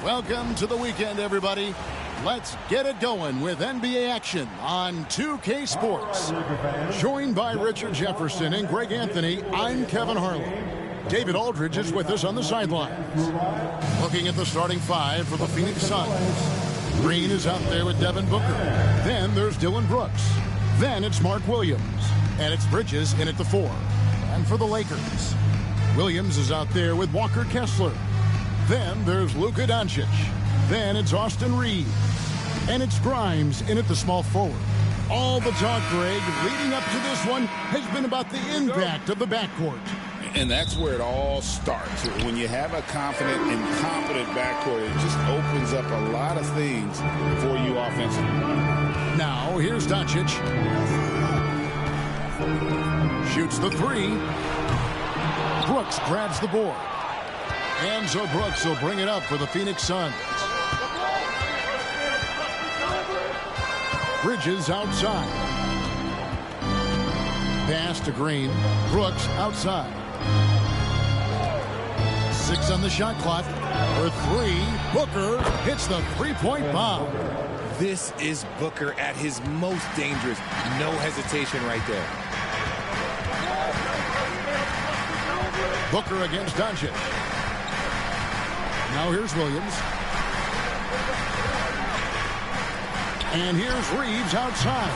Welcome to the weekend, everybody. Let's get it going with NBA action on 2K Sports. Joined by Richard Jefferson and Greg Anthony, I'm Kevin Harlan. David Aldridge is with us on the sidelines. Looking at the starting five for the Phoenix Suns. Green is out there with Devin Booker. Then there's Dillon Brooks. Then it's Mark Williams. And it's Bridges in at the 4. And for the Lakers, Williams is out there with Walker Kessler. Then there's Luka Doncic. Then it's Austin Reeves. And it's Grimes in at the small forward. All the talk, Greg, leading up to this one has been about the impact of the backcourt. And that's where it all starts. When you have a confident and competent backcourt, it just opens up a lot of things for you offensively. Now, here's Doncic. Shoots the 3. Brooks grabs the board. And so Brooks will bring it up for the Phoenix Suns. Bridges outside. Pass to Green. Brooks outside. 6 on the shot clock. For 3, Booker hits the three-point bomb. This is Booker at his most dangerous. No hesitation right there. Booker against Doncic. Now here's Williams. And here's Reeves outside.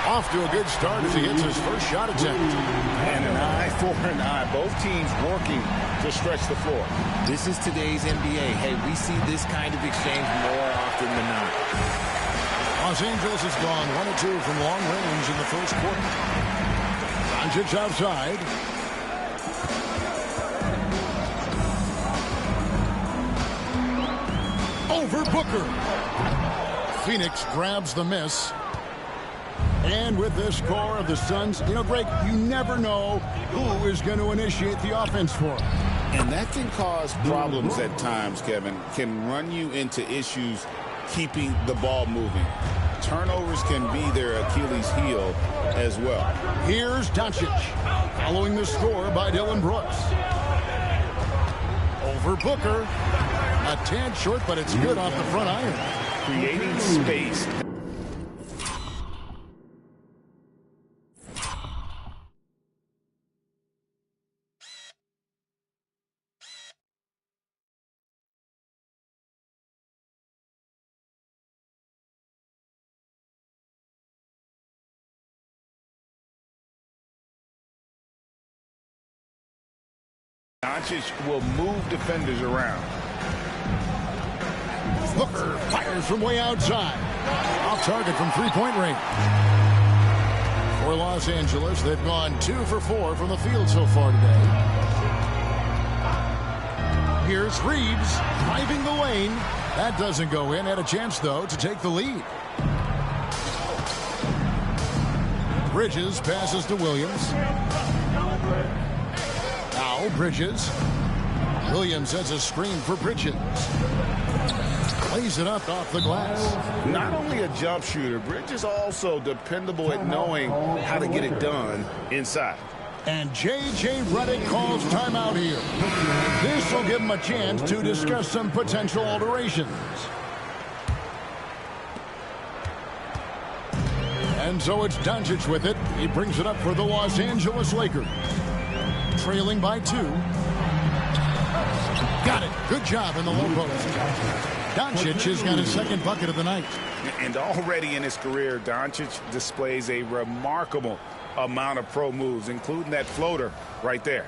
Off to a good start as he hits his first shot attempt. And an eye for an eye. Both teams working to stretch the floor. This is today's NBA. Hey, we see this kind of exchange more often than not. Los Angeles has gone 1 of 2 from long range in the first quarter. Doncic outside. Over Booker. Phoenix grabs the miss. And with this score of the Suns, Greg, you never know who is going to initiate the offense for them. And that can cause problems at times, Kevin. Can run you into issues keeping the ball moving. Turnovers can be their Achilles heel as well. Here's Doncic, following the score by Dillon Brooks. Over Booker. A tad short, but it's good off the front iron. Creating space. Doncic will move defenders around. Booker fires from way outside. Off target from three-point range. For Los Angeles, they've gone 2 for 4 from the field so far today. Here's Reeves driving the lane. That doesn't go in. Had a chance, though, to take the lead. Bridges passes to Williams. Now Bridges. Williams has a screen for Bridges. Plays it up off the glass. Not only a jump shooter, Bridges also dependable at knowing how to get it done inside. And J.J. Redick calls timeout here. This will give him a chance to discuss some potential alterations. And so it's Doncic with it. He brings it up for the Los Angeles Lakers. Trailing by 2. Got it. Good job in the low post. Doncic has got his second bucket of the night. And already in his career, Doncic displays a remarkable amount of pro moves, including that floater right there.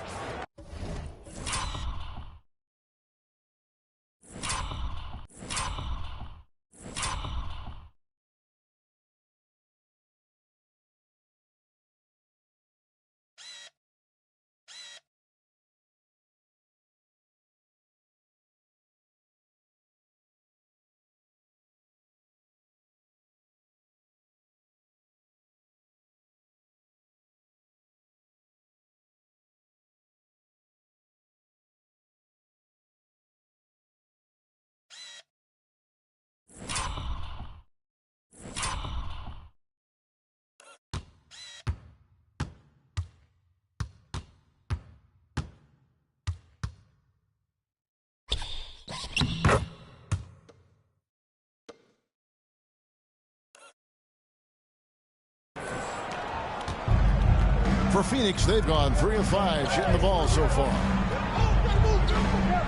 For Phoenix, they've gone 3 of 5 shooting the ball so far.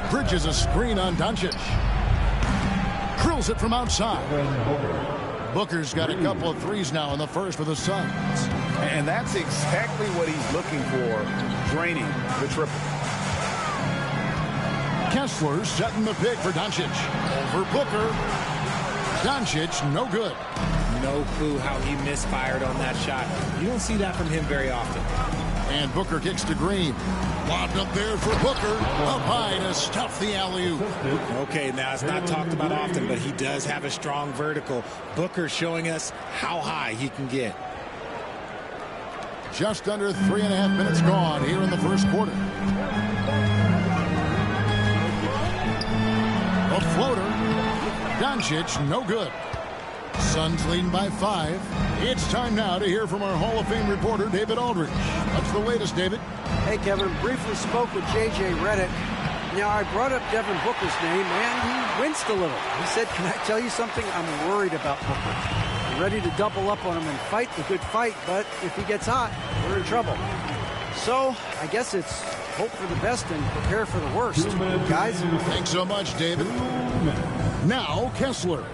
Bridges a screen on Doncic. Drills it from outside. Booker's got a couple of threes now in the first for the Suns. And that's exactly what he's looking for, draining the triple. Kessler setting the pick for Doncic. Over Booker. Doncic, no good. No clue how he misfired on that shot. You don't see that from him very often. And Booker kicks to Green. Lobbed up there for Booker. Up high to stuff the alley-oop. Okay, now it's not talked about often, but he does have a strong vertical. Booker showing us how high he can get. Just under 3.5 minutes gone here in the first quarter. A floater. Doncic, no good. Suns leading by 5. It's time now to hear from our Hall of Fame reporter, David Aldridge. What's the latest, David? Hey, Kevin. Briefly spoke with J.J. Redick. Now, I brought up Devin Booker's name, and he winced a little. He said, can I tell you something? I'm worried about Booker. I'm ready to double up on him and fight the good fight, but if he gets hot, we're in trouble. So, I guess it's hope for the best and prepare for the worst. Guys? Thanks so much, David. Now, Kessler.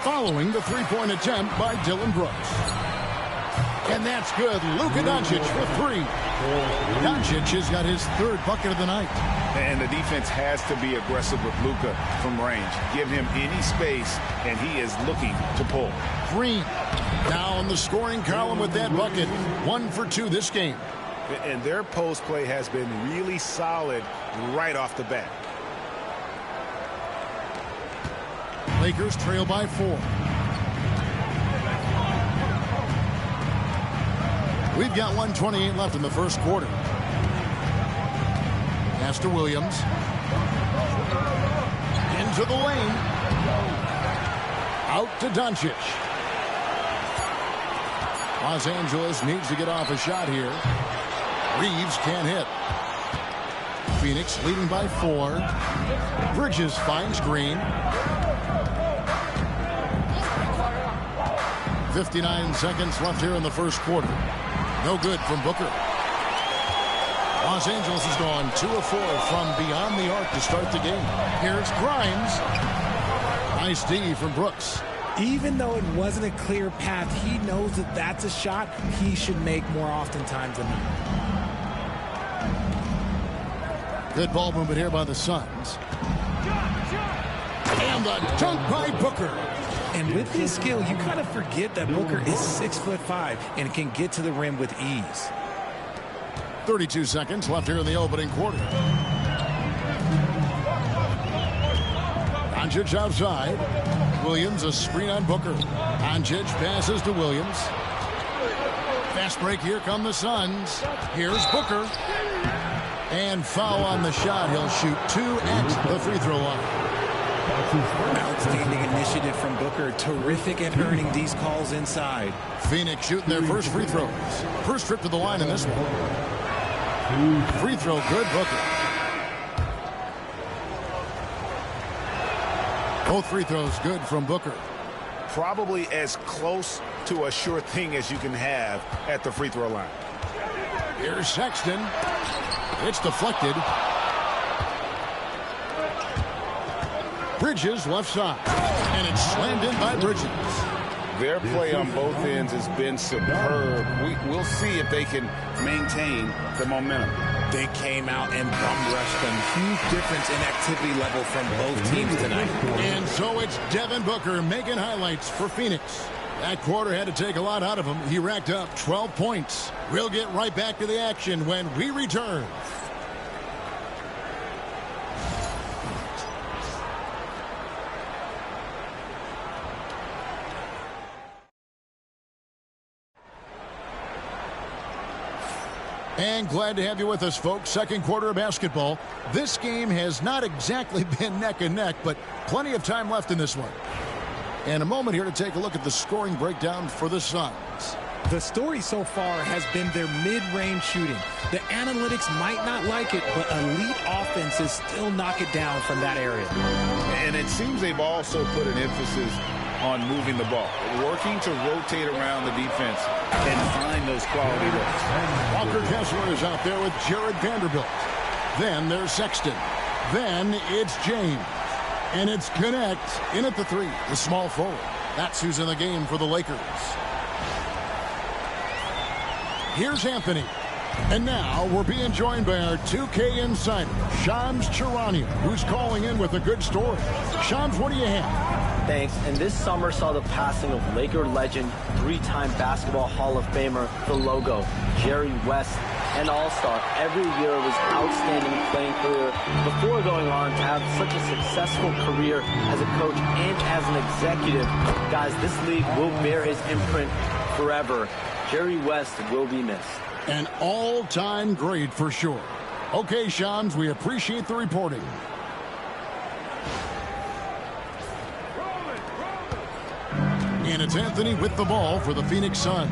Following the three-point attempt by Dylan Brooks. And that's good. Luka Doncic for 3. Doncic has got his 3rd bucket of the night. And the defense has to be aggressive with Luka from range. Give him any space, and he is looking to pull. Green now in the scoring column with that bucket. 1 for 2 this game. And their post play has been really solid right off the bat. Lakers trail by 4. We've got 1:28 left in the first quarter. Pass to Williams. Into the lane. Out to Doncic. Los Angeles needs to get off a shot here. Reeves can't hit. Phoenix leading by 4. Bridges finds Green. 59 seconds left here in the first quarter. No good from Booker. Los Angeles has gone 2 of 4 from beyond the arc to start the game. Here's Grimes. Nice D from Brooks. Even though it wasn't a clear path, he knows that that's a shot he should make more oftentimes than not. Good ball movement here by the Suns. And the dunk by Booker. And with his skill, you kind of forget that Booker is 6'5" and can get to the rim with ease. 32 seconds left here in the opening quarter. Doncic outside. Williams a screen on Booker. Doncic passes to Williams. Fast break. Here come the Suns. Here's Booker. And foul on the shot. He'll shoot 2 at the free throw line. Outstanding initiative from Booker. Terrific at earning these calls inside. Phoenix shooting their first free throws. First trip to the line in this one. Free throw good, Booker. Both free throws good from Booker. Probably as close to a sure thing as you can have at the free throw line. Here's Sexton. It's deflected. Bridges left side. And it's slammed in by Bridges. Their play on both ends has been superb. We'll see if they can maintain the momentum. They came out and bum rushed them. Huge difference in activity level from both teams tonight. And so it's Devin Booker making highlights for Phoenix. That quarter had to take a lot out of him. He racked up 12 points. We'll get right back to the action when we return. And glad to have you with us, folks. Second quarter of basketball. This game has not exactly been neck and neck, but plenty of time left in this one. And a moment here to take a look at the scoring breakdown for the Suns. The story so far has been their mid-range shooting. The analytics might not like it, but elite offenses still knock it down from that area. And it seems they've also put an emphasis on moving the ball, working to rotate around the defense and find those quality looks. Walker Kessler is out there with Jared Vanderbilt. Then there's Sexton. Then it's James. And it's Connect in at the 3, the small forward. That's who's in the game for the Lakers. Here's Anthony. And now we're being joined by our 2K insider, Shams Charania, who's calling in with a good story. Shams, what do you have? Thanks. And this summer saw the passing of Laker legend, 3-time Basketball Hall of Famer, the logo, Jerry West, an all-star. Every year of his outstanding playing career before going on to have such a successful career as a coach and as an executive. Guys, this league will bear his imprint forever. Jerry West will be missed. An all-time great for sure. Okay, Shams, we appreciate the reporting. And it's Anthony with the ball for the Phoenix Suns.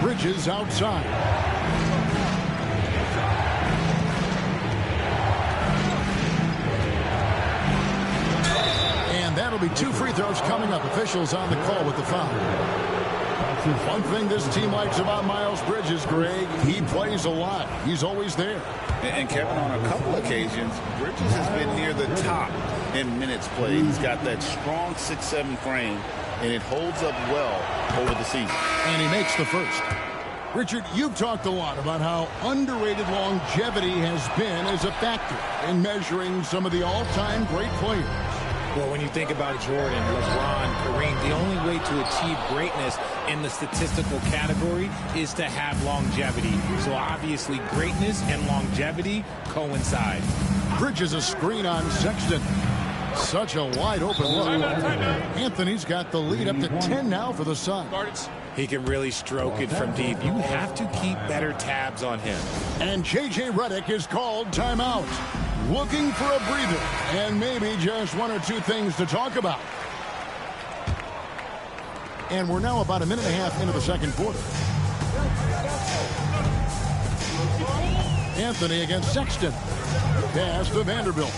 Bridges outside. And that'll be 2 free throws coming up. Officials on the call with the foul. One thing this team likes about Miles Bridges, Greg, he plays a lot. He's always there. And Kevin, on a couple occasions, Bridges has been near the top in minutes played. He's got that strong 6'7" frame, and it holds up well over the season. And he makes the first. Richard, you've talked a lot about how underrated longevity has been as a factor in measuring some of the all-time great players. Well, when you think about Jordan, LeBron, Kareem, the only way to achieve greatness in the statistical category is to have longevity. So obviously greatness and longevity coincide. Bridges a screen on Sexton. Such a wide open look. Anthony's got the lead up to 10 now for the Suns. He can really stroke it from deep. You have to keep better tabs on him. And J.J. Redick is called timeout. Looking for a breather and maybe just 1 or 2 things to talk about. And we're now about a minute and a half into the second quarter. Anthony against Sexton. Pass to Vanderbilt.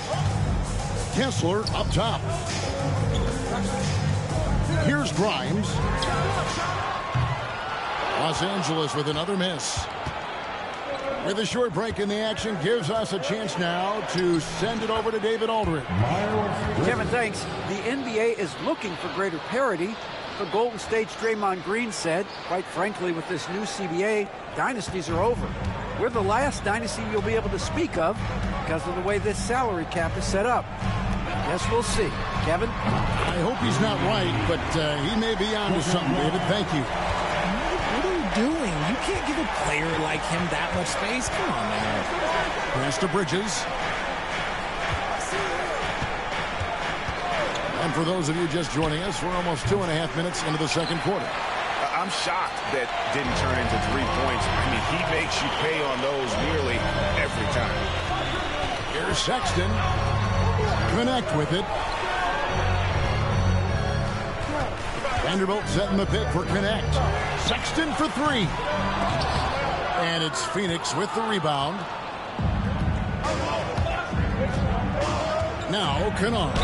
Kessler up top. Here's Grimes. Los Angeles with another miss. With a short break in the action, gives us a chance now to send it over to David Aldridge. Kevin, thanks. The NBA is looking for greater parity. The Golden State's Draymond Green said, quite frankly, with this new CBA, dynasties are over. We're the last dynasty you'll be able to speak of because of the way this salary cap is set up. Guess we'll see. Kevin? I hope he's not right, but he may be onto something, David. Thank you. What are you doing? You can't give a player like him that much space. Come on, man. Pass to Bridges. And for those of you just joining us, we're almost 2.5 minutes into the second quarter. I'm shocked that didn't turn into 3 points. I mean, he makes you pay on those nearly every time. Here's Sexton. Connect with it. Vanderbilt setting the pick for Connect. Sexton for 3. And it's Phoenix with the rebound. Now Kennard.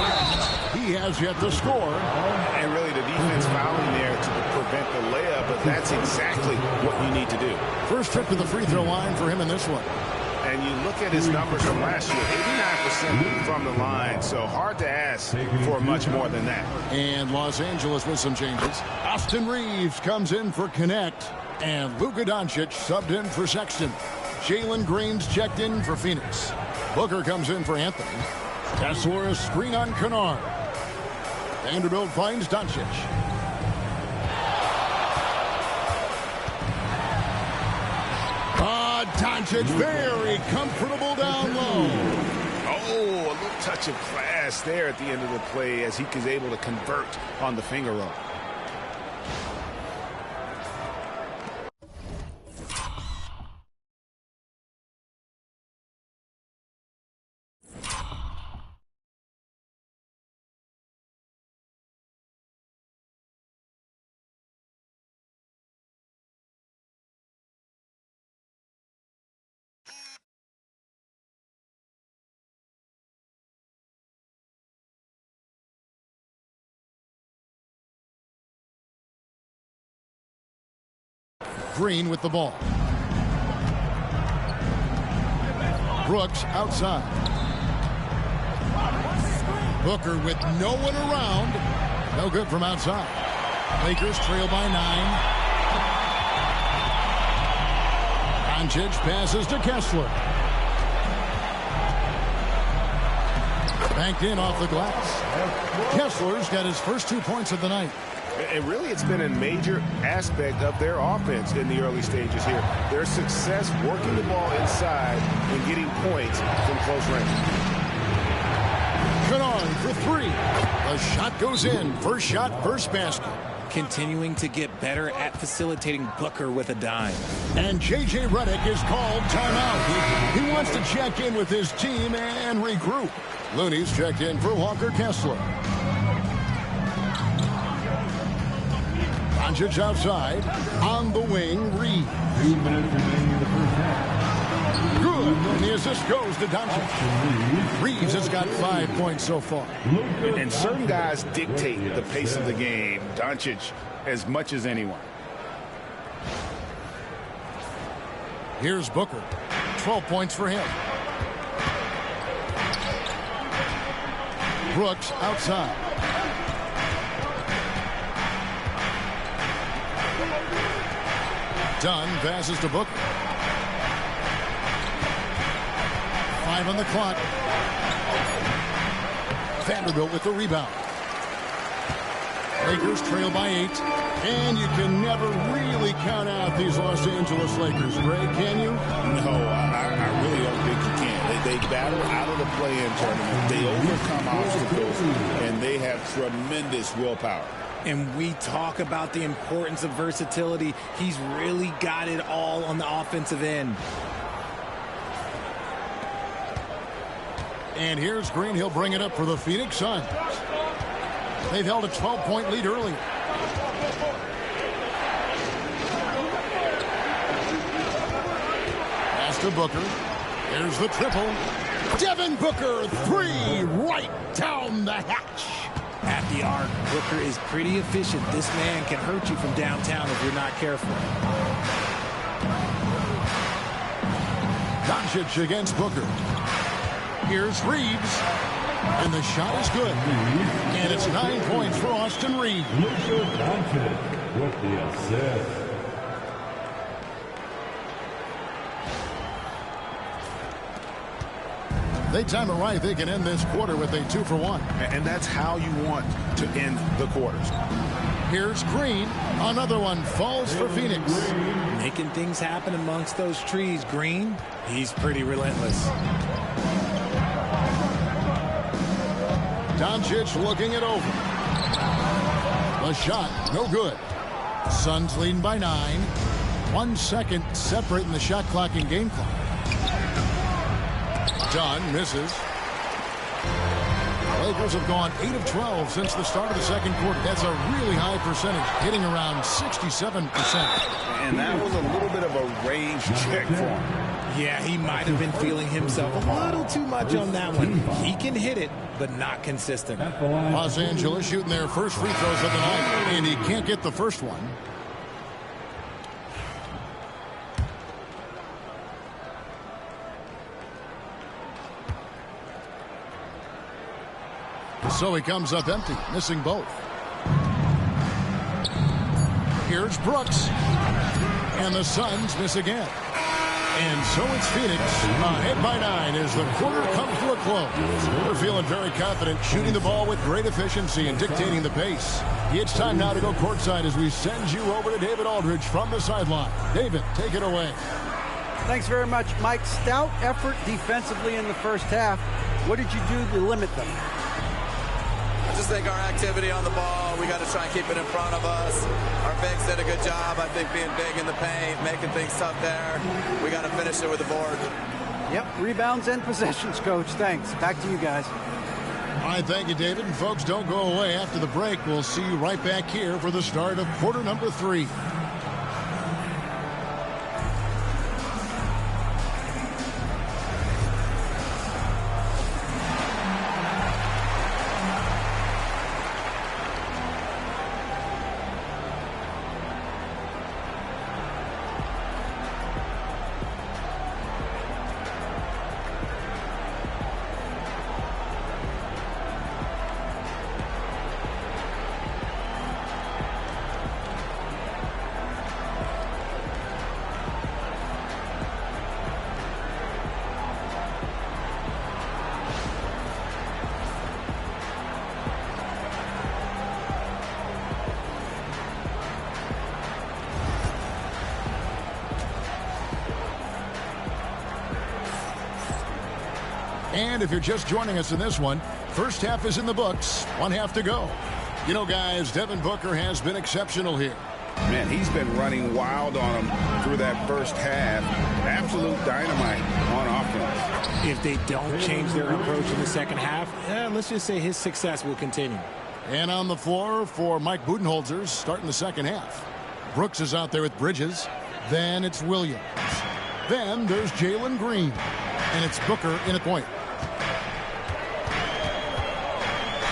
He has yet to score. And really the defense fouling there to prevent the layup, but that's exactly what you need to do. First trip to the free throw line for him in this one. And you look at his numbers from last year, 89% from the line, so hard to ask for much more than that. And Los Angeles with some changes. Austin Reeves comes in for Connect, and Luka Doncic subbed in for Sexton. Jalen Green's checked in for Phoenix. Booker comes in for Anthony. Kessler a screen on Kennard. Vanderbilt finds Doncic. Doncic very comfortable down low. Oh, a little touch of class there at the end of the play as he is able to convert on the finger roll. Green with the ball. Brooks outside. Booker with no one around. No good from outside. Lakers trail by 9. Doncic passes to Kessler. Banked in off the glass. Kessler's got his first 2 points of the night. And really, it's been a major aspect of their offense in the early stages here. Their success working the ball inside and getting points from close range. Kennard for 3. The shot goes in. First shot, first basket. Continuing to get better at facilitating Booker with a dime. And J.J. Redick is called timeout. He wants to check in with his team and regroup. Looney's checked in for Walker Kessler. Doncic outside. On the wing, Reed. 2 minutes remaining in the first half. Good. And the assist goes to Doncic. Reeves has got 5 points so far. And certain guys dictate the pace of the game. Doncic as much as anyone. Here's Booker. 12 points for him. Brooks outside. Dunn passes to Booker. 5 on the clock. Vanderbilt with the rebound. Lakers trail by 8. And you can never really count out these Los Angeles Lakers, Greg, can you? No, I really don't think you can. They battle out of the play-in tournament. They overcome obstacles, and they have tremendous willpower. And we talk about the importance of versatility. He's really got it all on the offensive end. And here's Green. He'll bring it up for the Phoenix Suns. They've held a 12-point lead early. Pass to Booker. Here's the triple. Devin Booker, 3 right down the hatch. At the arc, Booker is pretty efficient. This man can hurt you from downtown if you're not careful. Doncic against Booker. Here's Reeves. And the shot is good. And it's 9 points for Austin Reeves. Luka Doncic with the assist. They time it right. They can end this quarter with a 2-for-1. And that's how you want to end the quarters. Here's Green. Another one falls for Phoenix. Making things happen amongst those trees, Green. He's pretty relentless. Doncic looking it over. The shot, no good. Suns leading by 9. 1 second separating the shot clock and game clock. Dunn misses. Lakers have gone 8 of 12 since the start of the second quarter. That's a really high percentage, hitting around 67%. And that was a little bit of a range check for him. Yeah, he might have been feeling himself a little too much on that one. He can hit it, but not consistent. Los Angeles shooting their first free throws of the night, and he can't get the first one. So he comes up empty, missing both. Here's Brooks. And the Suns miss again. And so it's Phoenix ahead by 9 as the quarter comes to a close. They're feeling very confident, shooting the ball with great efficiency and dictating the pace. It's time now to go courtside as we send you over to David Aldridge from the sideline. David, take it away. Thanks very much, Mike. Stout effort defensively in the first half. What did you do to limit them? I just think our activity on the ball, we got to try and keep it in front of us. Our bigs did a good job, I think, being big in the paint, making things tough there. We got to finish it with the board. Yep, rebounds and possessions, Coach. Thanks. Back to you guys. All right, thank you, David. And folks, don't go away. After the break, we'll see you right back here for the start of quarter number 3. And if you're just joining us in this one, first half is in the books. 1 half to go. You know, guys, Devin Booker has been exceptional here. Man, he's been running wild on him through that first half. Absolute dynamite on offense. If they don't change their approach in the second half, let's just say his success will continue. And on the floor for Mike Budenholzer starting the second half. Brooks is out there with Bridges. Then it's Williams. Then there's Jalen Green. And it's Booker in at point.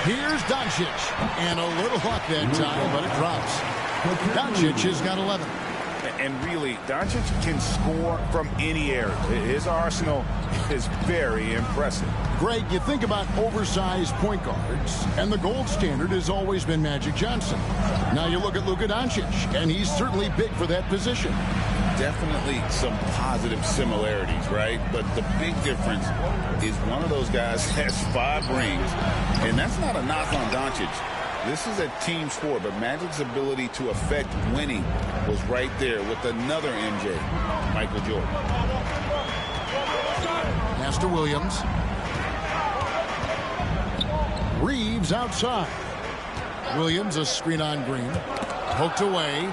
Here's Doncic. And a little luck that time, but it drops. Doncic has got 11. And really, Doncic can score from any area. His arsenal is very impressive. Greg, you think about oversized point guards, and the gold standard has always been Magic Johnson. Now you look at Luka Doncic, and he's certainly big for that position. Definitely some positive similarities, right? But the big difference is one of those guys has 5 rings, and that's not a knock on Doncic. This is a team sport, but Magic's ability to affect winning was right there with another MJ, Michael Jordan. Pass to Williams. Reeves outside. Williams, a screen on Green. Poked away.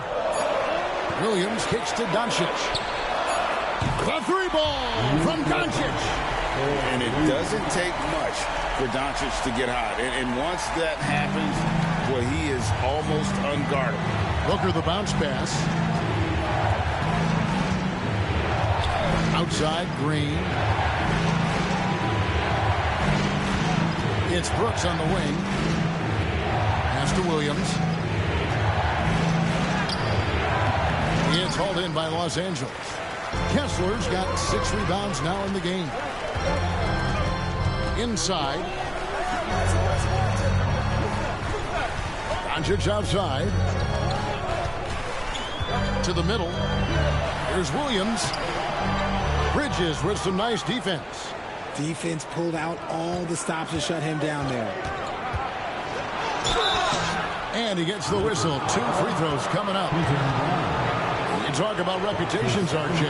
Williams kicks to Doncic. The 3-ball from Doncic. And it doesn't take much for Doncic to get hot. And once that happens, well, he is almost unguardable. Booker the bounce pass. Outside Green. It's Brooks on the wing. Pass to Williams. It's hauled in by Los Angeles. Kessler's got 6 rebounds now in the game. Inside. Doncic outside. To the middle. Here's Williams. Bridges with some nice defense. Defense pulled out all the stops to shut him down there. And he gets the whistle. 2 free throws coming up. You talk about reputations, RJ.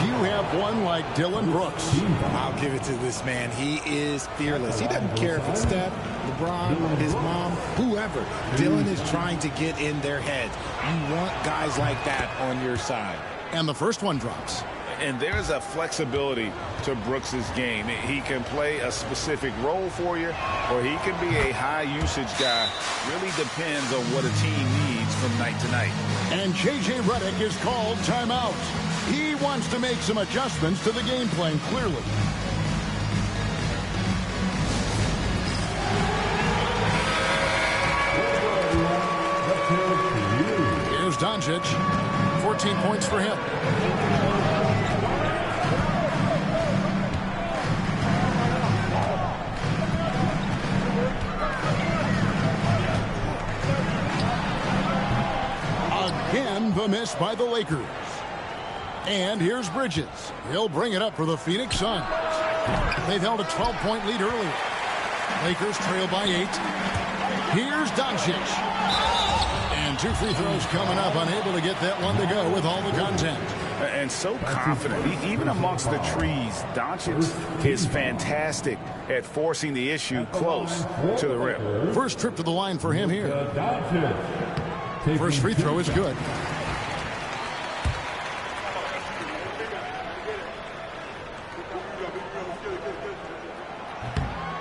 You have one like Dylan Brooks. I'll give it to this man. He is fearless. He doesn't care if it's Steph, LeBron, his mom, whoever. Dylan is trying to get in their head. You want guys like that on your side. And the first one drops. And there's a flexibility to Brooks's game. He can play a specific role for you, or he can be a high-usage guy. Really depends on what a team needs from night to night. And J.J. Redick is called timeout. He wants to make some adjustments to the game plan, clearly. Here's Doncic. 14 points for him. Again, the miss by the Lakers. And here's Bridges. He'll bring it up for the Phoenix Suns. They've held a 12-point lead earlier. Lakers trail by 8. Here's Doncic. And 2 free throws coming up, unable to get that one to go with all the content. And so confident. Even amongst the trees, Doncic is fantastic at forcing the issue close to the rim. First trip to the line for him here. First free throw is good.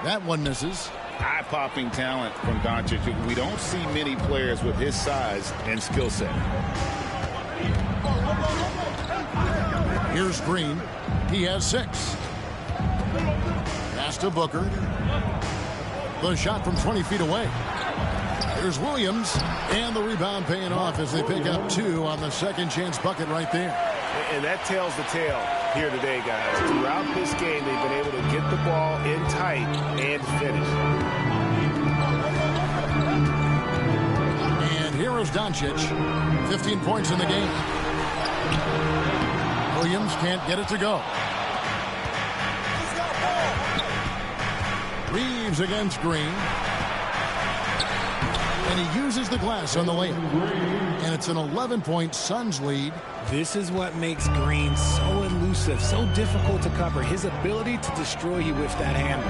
That one misses. Eye-popping talent from Doncic. We don't see many players with his size and skill set. Here's Green. He has 6. Pass to Booker. The shot from 20 feet away. Here's Williams. And the rebound paying off as they pick up 2 on the second chance bucket right there. And that tells the tale here today, guys. Throughout this game, they've been able to get the ball in tight and finish. And here is Doncic. 15 points in the game. Williams can't get it to go. Reeves against Green. And he uses the glass on the layup. And it's an 11-point Suns lead. This is what makes Green so elusive, so difficult to cover. His ability to destroy you with that handle.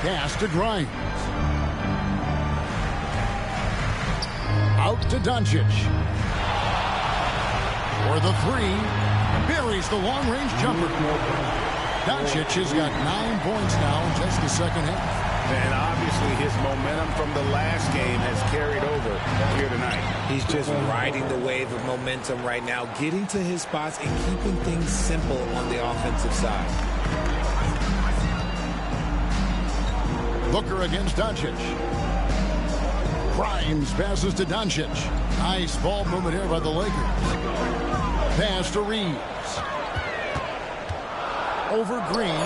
Pass to Grimes. Out to Doncic. For the three. Buries the long-range jumper. Doncic has got 9 points now in just the second half. And obviously his momentum from the last game has carried over here tonight. He's just riding the wave of momentum right now, getting to his spots and keeping things simple on the offensive side. Booker against Doncic. Grimes passes to Doncic. Nice ball movement here by the Lakers. Pass to Reeves. Over Green.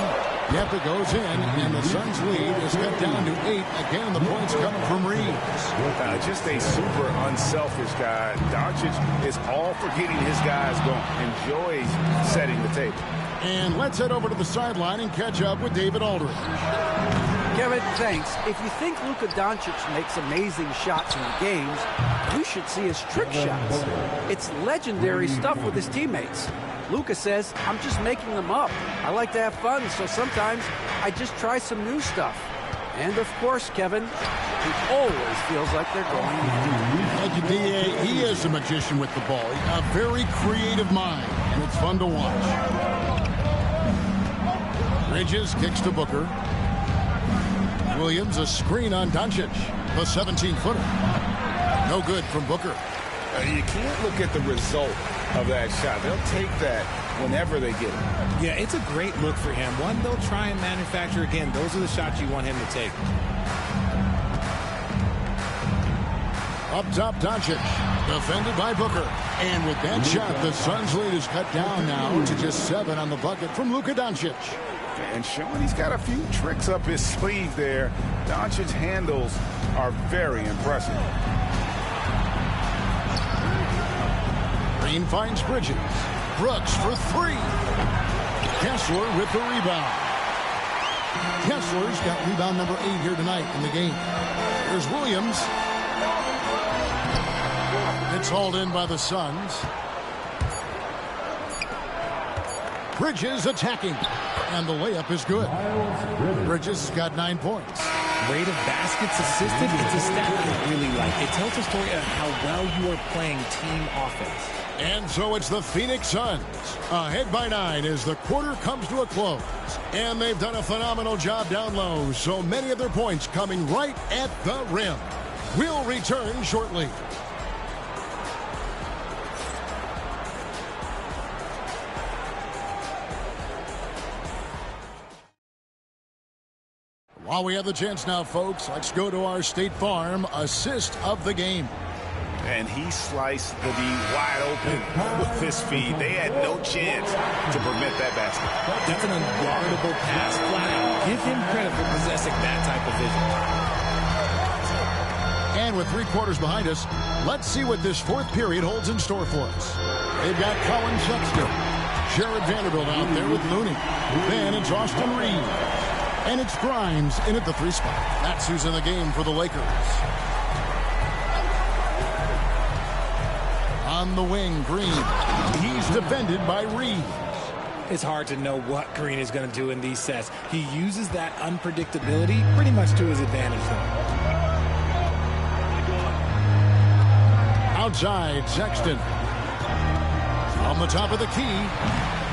Yep, it goes in, and the Suns' lead is cut down to 8. Again, the points coming from Reeves. Just a super unselfish guy. Doncic is all for getting his guys going. Enjoys setting the table. And let's head over to the sideline and catch up with David Aldridge. Kevin, thanks. If you think Luka Doncic makes amazing shots in the games, you should see his trick shots. It's legendary stuff with his teammates. Luka says, I'm just making them up. I like to have fun, so sometimes I just try some new stuff. And of course, Kevin, he always feels like they're going in. Thank you, D.A. He is a magician with the ball. A very creative mind, and it's fun to watch. Bridges kicks to Booker. Williams, a screen on Doncic. The 17-footer. No good from Booker. You can't look at the result of that shot. They'll take that whenever they get it. Yeah, it's a great look for him. One they'll try and manufacture again. Those are the shots you want him to take. Up top, Doncic. Defended by Booker. And with that shot, the Suns' lead is cut down now to just 7 on the bucket from Luka Doncic. And showing he's got a few tricks up his sleeve there. Doncic's handles are very impressive. Green finds Bridges. Brooks for 3. Kessler with the rebound. Kessler's got rebound number 8 here tonight in the game. Here's Williams. It's hauled in by the Suns. Bridges attacking. And the layup is good. Bridges has got 9 points. Rate of baskets assisted, it's a stat I really like. It tells a story of how well you are playing team offense. And so it's the Phoenix Suns ahead by 9 as the quarter comes to a close. And they've done a phenomenal job down low, so many of their points coming right at the rim. We'll return shortly. While we have the chance now, folks, let's go to our State Farm assist of the game. And he sliced the D wide open with his feet. They had no chance to prevent that basket. That's an unguardable pass. Flat out. Give him credit for possessing that type of vision. And with 3 quarters behind us, let's see what this 4th period holds in store for us. They've got Colin Sexton, Jared Vanderbilt out there with Looney. Then it's Austin Reeves. And it's Grimes in at the 3 spot. That's who's in the game for the Lakers. On the wing, Green. He's defended by Reeves. It's hard to know what Green is going to do in these sets. He uses that unpredictability pretty much to his advantage, though. Outside, Sexton. On the top of the key.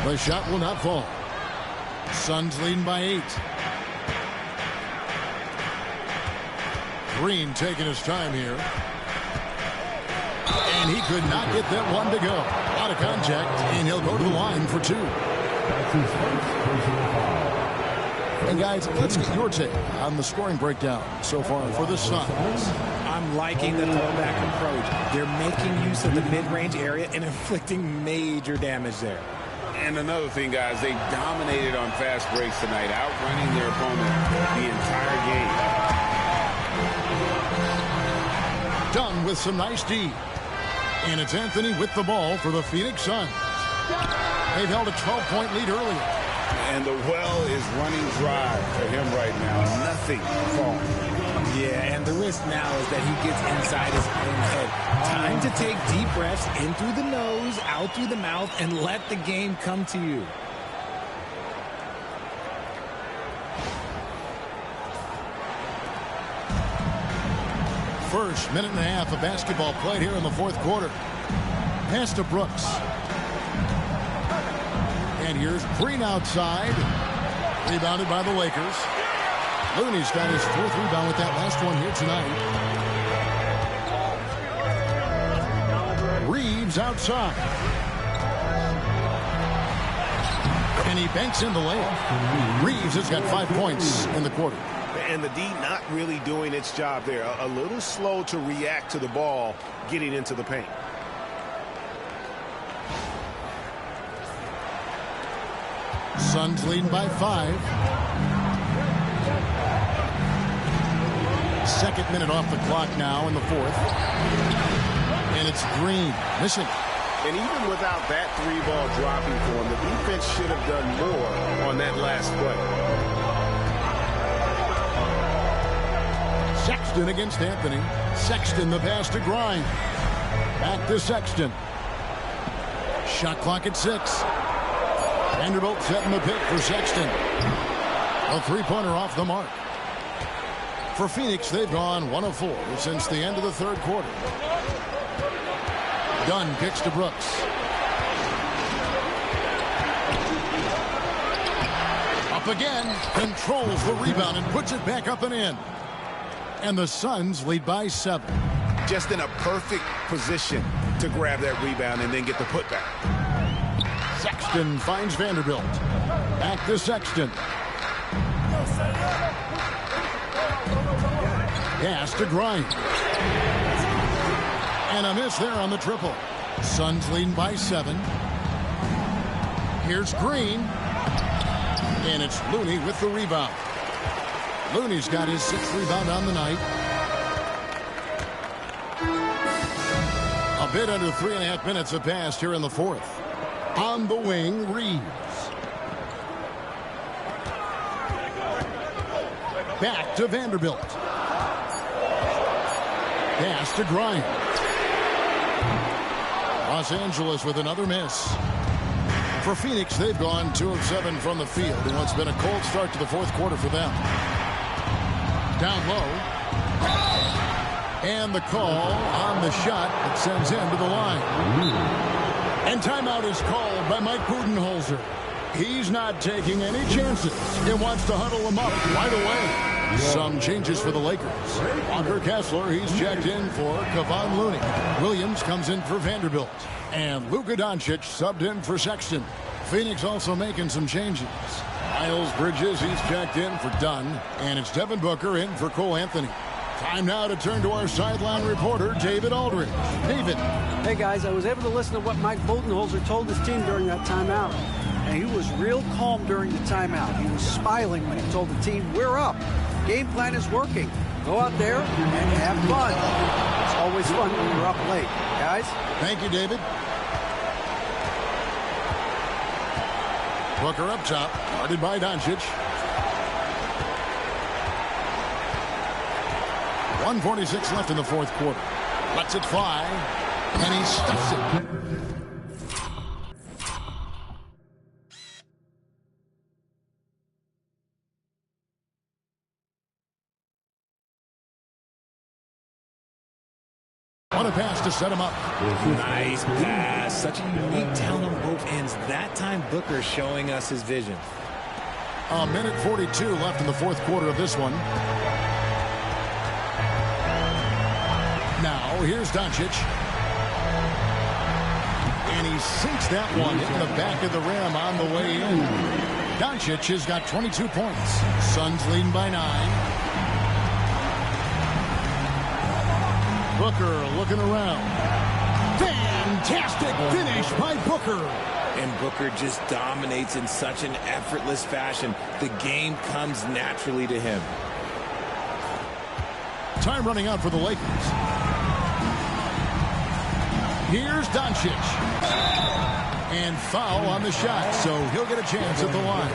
The shot will not fall. Suns leading by 8. Green taking his time here. And he could not get that one to go. Out of contact, and he'll go to the line for 2. And guys, let's get your take on the scoring breakdown so far for the Suns. I'm liking the throwback approach. They're making use of the mid-range area and inflicting major damage there. And another thing, guys, they dominated on fast breaks tonight, outrunning their opponent the entire game. Done with some nice D. And it's Anthony with the ball for the Phoenix Suns. They've held a 12-point lead earlier. And the well is running dry for him right now. Nothing falling. Yeah, and the risk now is that he gets inside his own head. Time to take deep breaths in through the nose, out through the mouth, and let the game come to you. First minute and a half of basketball played here in the fourth quarter. Pass to Brooks. And here's Green outside. Rebounded by the Lakers. Looney's got his fourth rebound with that last one here tonight. Reeves outside. And he banks in the layup. Reeves has got 5 points in the quarter. And the D not really doing its job there. A little slow to react to the ball getting into the paint. Suns leading by 5. Second minute off the clock now in the fourth. And it's Green missing. And even without that three-ball dropping for him, the defense should have done more on that last play. Sexton against Anthony. Sexton the pass to Grimes. Back to Sexton. Shot clock at 6. Vanderbilt setting the pick for Sexton. A three-pointer off the mark. For Phoenix, they've gone 1 of 4 since the end of the third quarter. Dunn kicks to Brooks. Up again. Controls the rebound and puts it back up and in. And the Suns lead by 7. Just in a perfect position to grab that rebound and then get the putback. Sexton finds Vanderbilt. Back to Sexton. Pass to Grimes. And a miss there on the triple. Suns leading by 7. Here's Green. And it's Looney with the rebound. Looney's got his 6th rebound on the night. A bit under 3.5 minutes have passed here in the fourth. On the wing, Reeves. Back to Vanderbilt. Pass to Grimes. Los Angeles with another miss. For Phoenix, they've gone 2 of 7 from the field in what's been a cold start to the fourth quarter for them. Down low. And the call on the shot that sends him to the line. And timeout is called by Mike Budenholzer. He's not taking any chances. He wants to huddle them up right away. Some changes for the Lakers. Walker Kessler, he's checked in for Kevon Looney. Williams comes in for Vanderbilt. And Luka Doncic subbed in for Sexton. Phoenix also making some changes. Miles Bridges, he's checked in for Dunn. And it's Devin Booker in for Cole Anthony. Time now to turn to our sideline reporter, David Aldridge. David. Hey, guys, I was able to listen to what Mike Budenholzer told his team during that timeout. And he was real calm during the timeout. He was smiling when he told the team, we're up. Game plan is working. Go out there and have fun. It's always fun when you're up late. Guys? Thank you, David. Booker up top, guarded by Doncic. 1:46 left in the fourth quarter. Lets it fly, and he stuffs it. On a pass to set him up. Nice pass. Such a unique talent on both ends. That time, Booker showing us his vision. A minute 42 left in the fourth quarter of this one. Now, here's Doncic. And he sinks that one in the back of the rim on the way in. Doncic has got 22 points. Suns leading by 9. Booker looking around. Fantastic finish by Booker. And Booker just dominates in such an effortless fashion. The game comes naturally to him. Time running out for the Lakers. Here's Doncic. And foul on the shot, so he'll get a chance at the line.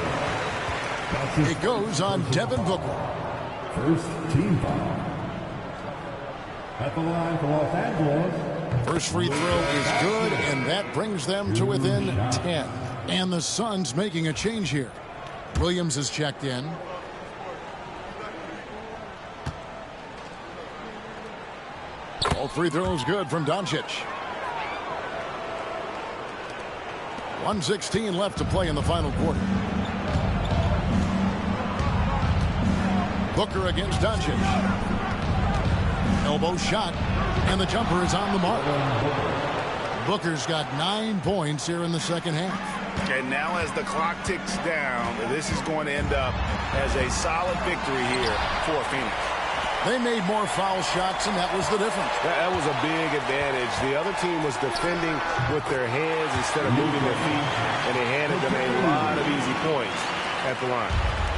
It goes on Devin Booker. First team foul. At the line for Los Angeles. First free throw is good, and that brings them to within 10. And the Suns making a change here. Williams is checked in. All free throws good from Doncic. 1:16 left to play in the final quarter. Booker against Doncic. Elbow shot, and the jumper is on the mark. Booker's got 9 points here in the second half. And now as the clock ticks down, this is going to end up as a solid victory here for Phoenix. They made more foul shots, and that was the difference. That was a big advantage. The other team was defending with their hands instead of moving their feet, and they handed them a lot of easy points at the line.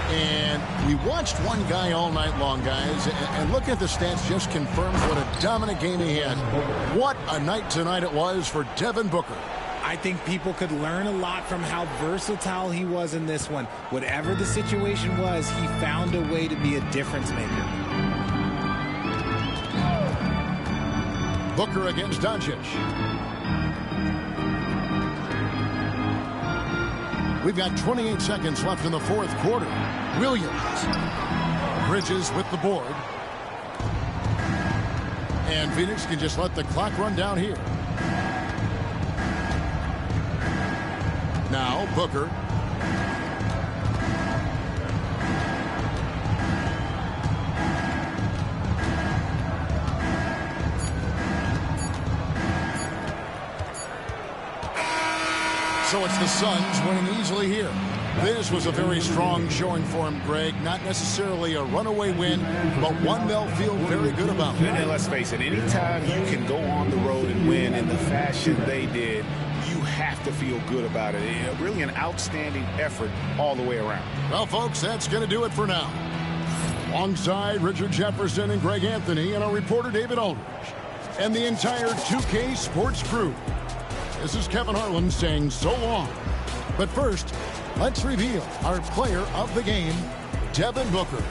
And we watched one guy all night long, guys, and look at the stats just confirms what a dominant game he had. What a night tonight it was for Devin Booker. I think people could learn a lot from how versatile he was in this one. Whatever the situation was, he found a way to be a difference maker. Booker against Doncic. We've got 28 seconds left in the fourth quarter. Williams. Bridges with the board. And Phoenix can just let the clock run down here. Now Booker. So it's the Suns winning easily here. This was a very strong showing for him, Greg. Not necessarily a runaway win, but one they'll feel very good about. And let's face it, anytime you can go on the road and win in the fashion they did, you have to feel good about it. Really an outstanding effort all the way around. Well, folks, that's going to do it for now. Alongside Richard Jefferson and Greg Anthony and our reporter David Aldridge and the entire 2K Sports crew. This is Kevin Harlan saying so long. But first, let's reveal our player of the game, Devin Booker.